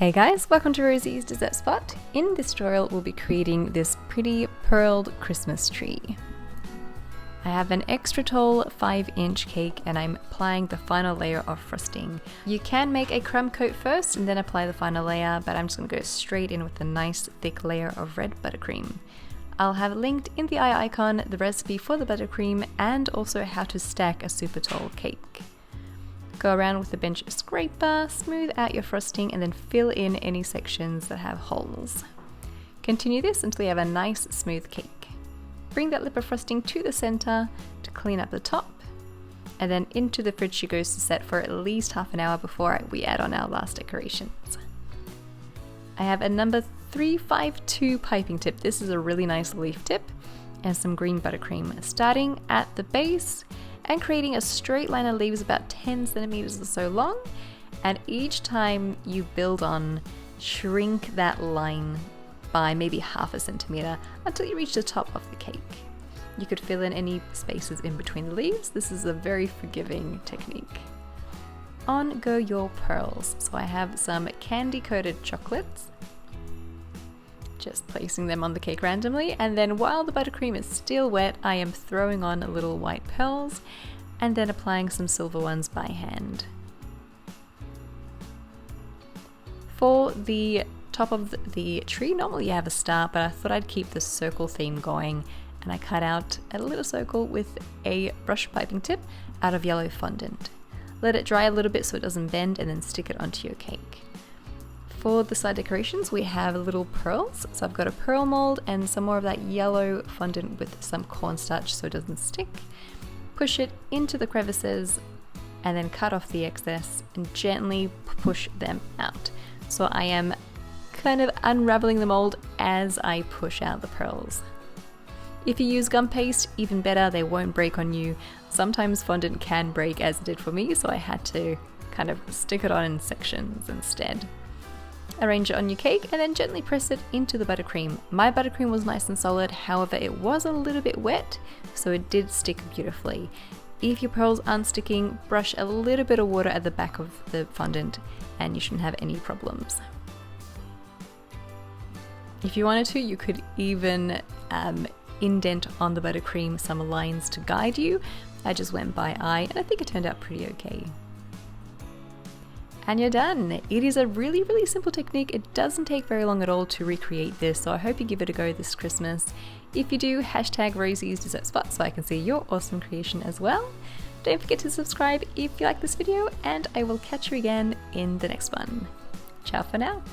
Hey guys, welcome to Rosie's Dessert Spot. In this tutorial we'll be creating this pretty pearled Christmas tree. I have an extra tall 5-inch cake and I'm applying the final layer of frosting. You can make a crumb coat first and then apply the final layer, but I'm just going to go straight in with a nice thick layer of red buttercream. I'll have linked in the eye icon the recipe for the buttercream and also how to stack a super tall cake. Go around with a bench scraper, smooth out your frosting and then fill in any sections that have holes. Continue this until you have a nice smooth cake. Bring that lip of frosting to the center to clean up the top, and then into the fridge she goes to set for at least half an hour before we add on our last decorations. I have a number 352 piping tip. This is a really nice leaf tip and some green buttercream, starting at the base and creating a straight line of leaves about 10 centimeters or so long, and each time you build on, shrink that line by maybe half a centimeter until you reach the top of the cake. You could fill in any spaces in between the leaves. This is a very forgiving technique. On go your pearls. So I have some candy coated chocolates, just placing them on the cake randomly, and then while the buttercream is still wet, I am throwing on little white pearls and then applying some silver ones by hand. For the top of the tree, normally you have a star, but I thought I'd keep the circle theme going, and I cut out a little circle with a brush piping tip out of yellow fondant. Let it dry a little bit so it doesn't bend, and then stick it onto your cake. For the side decorations, we have little pearls. So I've got a pearl mold and some more of that yellow fondant with some cornstarch so it doesn't stick. Push it into the crevices and then cut off the excess and gently push them out. So I am kind of unraveling the mold as I push out the pearls. If you use gum paste, even better, they won't break on you. Sometimes fondant can break, as it did for me, so I had to kind of stick it on in sections instead. Arrange it on your cake and then gently press it into the buttercream. My buttercream was nice and solid, however it was a little bit wet, so it did stick beautifully. If your pearls aren't sticking, brush a little bit of water at the back of the fondant and you shouldn't have any problems. If you wanted to, you could even indent on the buttercream some lines to guide you. I just went by eye and I think it turned out pretty okay. And you're done. It is a really, really simple technique. It doesn't take very long at all to recreate this, so I hope you give it a go this Christmas. If you do, hashtag Rosie's Dessert Spot so I can see your awesome creation as well. Don't forget to subscribe if you like this video, and I will catch you again in the next one. Ciao for now.